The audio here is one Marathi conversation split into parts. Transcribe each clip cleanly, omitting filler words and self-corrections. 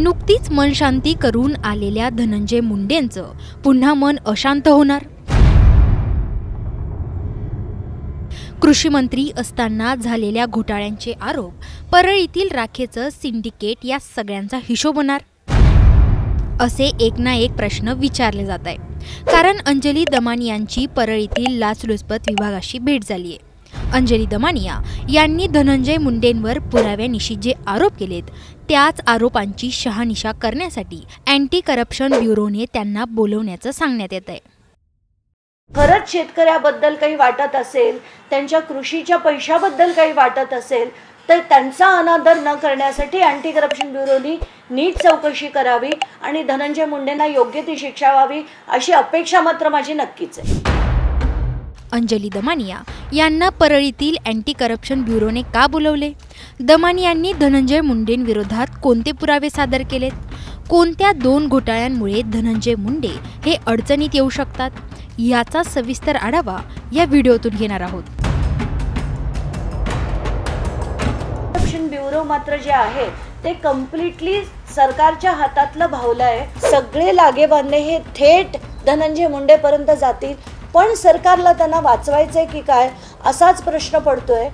नुकतीच मनशांती करून आलेल्या धनंजय मुंडेंचं पुन्हा मन अशांत होणार? कृषी मंत्री असताना झालेल्या घोटाळ्यांचे आरोप, परळीतील राखेचं सिंडिकेट या सगळ्यांचा हिशोब होणार असे एक ना एक प्रश्न विचारले जात आहे. कारण अंजली दमानियांची परळीतील लाचलुचपत विभागाशी भेट झाली आहे. अंजली दमानिया यांनी धनंजय मुंडेंवर पुराव्यानिशी जे आरोप केलेत त्याच आरोपांची शहानिशा करण्यासाठी अँटी करप्शन ब्युरोने त्यांना बोलवण्याचं सांगण्यात येत आहे. खरंच शेतकऱ्याबद्दल काही वाटत असेल, त्यांच्या कृषीच्या पैशाबद्दल काही वाटत असेल तर त्यांचा अनादर न करण्यासाठी अँटी करप्शन ब्युरोनी नीट चौकशी करावी आणि धनंजय मुंडेंना योग्य ती शिक्षा व्हावी अशी अपेक्षा मात्र माझी नक्कीच आहे. अंजली दमानिया यांना परळीतील अँटी करप्शन ब्युरोने का बोलवले? दमानियांनी धनंजय मुंडेंविरोधात कोणते पुरावे सादर केलेत? कोणत्या 2 घोटाळ्यांमुळे धनंजय मुंडे हे अडचणीत येऊ शकतात याचा सविस्तर आढावा या व्हिडिओतून घेणार आहोत. करप्शन ब्युरो मात्र जे आहे ते कम्प्लिटली सरकारच्या हातातलं भावलं आहे. सगळे लागेबांधे हे थेट धनंजय मुंडेपर्यंत जातील, पण सरकारला त्यांना वाचवायचंय की काय असाच प्रश्न पडतोय.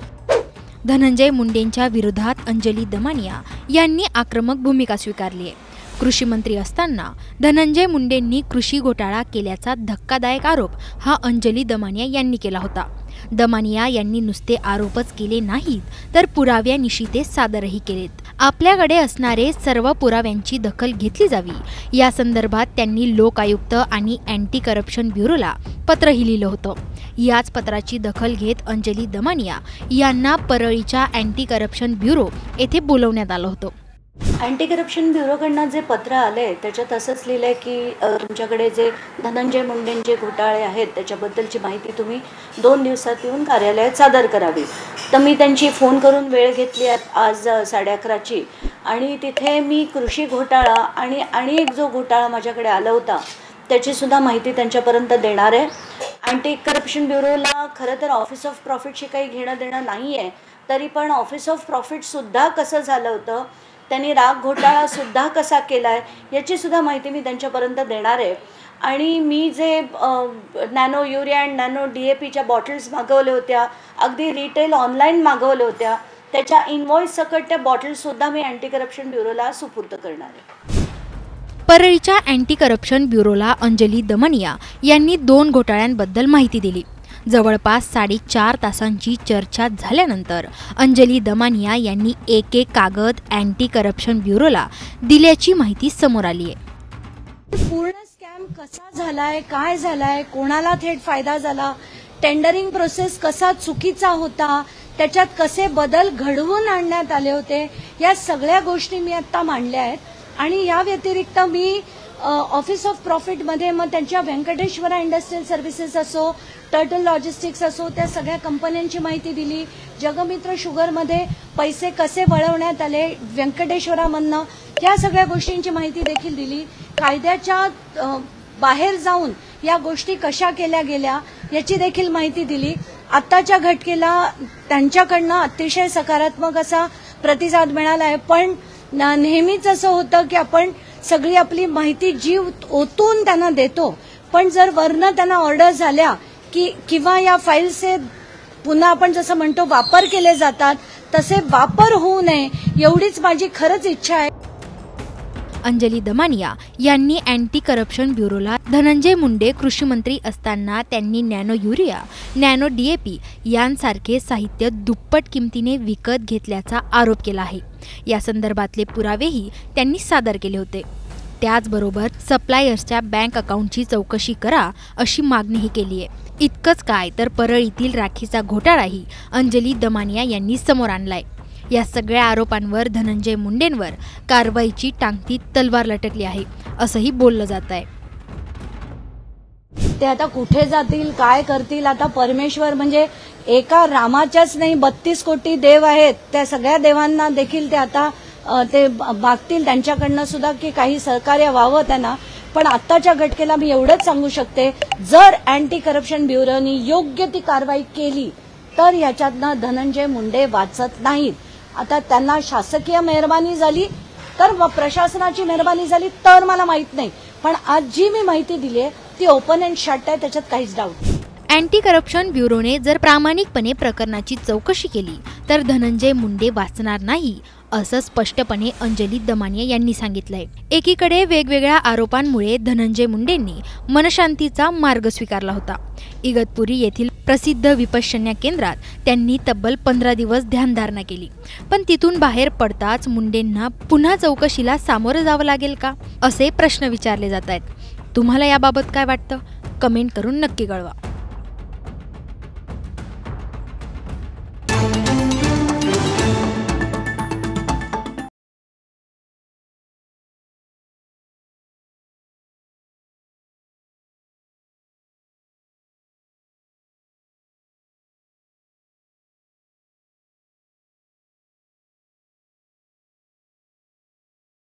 धनंजय मुंडेंच्या विरोधात अंजली दमानिया यांनी आक्रमक भूमिका स्वीकारली आहे. कृषी मंत्री असताना धनंजय मुंडेंनी कृषी घोटाळा केल्याचा धक्कादायक आरोप हा अंजली दमानिया यांनी केला होता. दमानिया यांनी नुसते आरोपच केले नाहीत तर पुराव्यानिशी ते सादरही केलेत. आपल्याकडे असणारे सर्व पुराव्यांची दखल घेतली जावी या संदर्भात त्यांनी लोक आयुक्त आणि अँटी करप्शन ब्युरोला पत्रही लिहिलं होतं. याच पत्राची दखल घेत अंजली दमानिया यांना परळीच्या अँटी करप्शन ब्युरो येथे बोलवण्यात आलं होतं. अँटी करप्शन ब्युरोकडनं जे पत्र आले त्याच्यात असंच लिहिलंय की तुमच्याकडे जे धनंजय मुंडेंचे घोटाळे आहेत त्याच्याबद्दलची माहिती तुम्ही 2 दिवसात येऊन कार्यालयात सादर करावी. तर मी त्यांची फोन करून वेळ घेतली आज 11:30ची आणि तिथे मी कृषी घोटाळा आणि एक जो घोटाळा माझ्याकडे आला होता त्याची सुद्धा माहिती त्यांच्यापर्यंत देणार आहे. अँटी करप्शन ब्युरोला खरं तर ऑफिस ऑफ प्रॉफिटशी काही घेणं देणं नाही आहे, तरी पण ऑफिस ऑफ प्रॉफिटसुद्धा कसं झालं होतं, त्यांनी राग घोटाळा सुद्धा कसा केला आहे याची सुद्धा माहिती मी त्यांच्यापर्यंत देणार आहे. आणि मी जे नॅनो युरिया अँड नॅनो DAPच्या बॉटल्स मागवल्या होत्या, अगदी रिटेल ऑनलाईन मागवल्या होत्या, त्याच्या इनवॉइस सकट त्या बॉटल्ससुद्धा मी अँटी करप्शन ब्युरोला सुपूर्द करणार आहे. परळीच्या अँटी करप्शन ब्युरोला अंजली दमानिया यांनी 2 घोटाळ्यांबद्दल माहिती दिली. जवळपास 4.5 तासांची चर्चा झाल्यानंतर अंजली दमानिया यांनी एक कागद अँटी करप्शन ब्युरोला दिल्याची माहिती समोर आली आहे. पूर्ण स्कॅम कसा झालाय, काय झालाय, कोणाला थेट फायदा झाला, टेंडरिंग प्रोसेस कसा चुकीचा होता, त्याच्यात कसे बदल घडवून आणण्यात आले होते, या सगळ्या गोष्टी मी आता मांडल्या आहेत. आणि या व्यतिरिक्त मी ऑफिस ऑफ प्रॉफिटमध्ये मग त्यांच्या व्यंकटेश्वरा इंडस्ट्रियल सर्व्हिसेस असो, टर्टल लॉजिस्टिक्स असो, त्या सगळ्या कंपन्यांची माहिती दिली. जगमित्र शुगरमध्ये पैसे कसे वळवण्यात आले व्यंकटेश्वरामधनं, या सगळ्या गोष्टींची माहिती देखील दिली. कायद्याच्या बाहेर जाऊन या गोष्टी कशा केल्या गेल्या याची देखील माहिती दिली. आत्ताच्या घटनेला त्यांच्याकडनं अतिशय सकारात्मक असा प्रतिसाद मिळाला आहे. पण नेहमीच असं होतं की आपण सगळी आपली माहिती जीव ओतून त्यांना देतो, पण जर वरनं त्यांना ऑर्डर झाल्या की किंवा या फाईल्सचे पुन्हा आपण जसं म्हणतो वापर केले जातात तसे वापर होऊ नये एवढीच माझी खरंच इच्छा आहे. अंजली दमानिया यांनी अँटी करप्शन ब्युरोला धनंजय मुंडे कृषी मंत्री असताना त्यांनी नॅनो युरिया, नॅनो DAP यांसारखे साहित्य दुप्पट किमतीने विकत घेतल्याचा आरोप केला आहे. या संदर्भातले पुरावेही त्यांनी सादर केले होते. त्याचबरोबर सप्लायर्सच्या बँक अकाउंटची चौकशी करा अशी मागणीही केली आहे. इतकंच काय तर परळीतील राखीचा घोटाळाही अंजली दमानिया यांनी समोर आणलाय. या सगळ्या आरोपांवर धनंजय मुंडेंवर कारवाईची टांगती तलवार लटकली आहे असंही बोललं जात आहे. ते आता कुठे जातील, काय करतील, आता परमेश्वर म्हणजे एका रामाच्याच नाही 32 कोटी देव आहेत, त्या सगळ्या देवांना देखील ते आता ते मागतील त्यांच्याकडनं सुद्धा की काही सहकार्य व्हावं त्यांना. पण आत्ताच्या घटनेला मी एवढंच सांगू शकते, जर अँटी करप्शन ब्युरोनी योग्य ती कारवाई केली तर याच्यातनं धनंजय मुंडे वाचत नाहीत. आता त्यांना शासकीय मेहरबानी झाली तर प्रशासनाची मेहरबानी झाली तर मला माहित नाही, पण आज जी मी माहिती दिली आहे ती ओपन अँड शट आहे, त्याच्यात काहीच डाऊट नाही. अँटी करप्शन ब्युरोने जर प्रामाणिकपणे प्रकरणाची चौकशी केली तर धनंजय मुंडे वाचणार नाही, असं स्पष्टपणे अंजली दमानिया यांनी सांगितलंय. एकीकडे वेगवेगळ्या आरोपांमुळे धनंजय मुंडेंनी मनशांतीचा मार्ग स्वीकारला होता. इगतपुरी येथील प्रसिद्ध विपश्यना केंद्रात त्यांनी तब्बल 15 दिवस ध्यानधारणा केली. पण तिथून बाहेर पडताच मुंडेंना पुन्हा चौकशीला सामोरं जावं लागेल का, असे प्रश्न विचारले जात आहेत. तुम्हाला याबाबत काय वाटतं? कमेंट करून नक्की कळवा.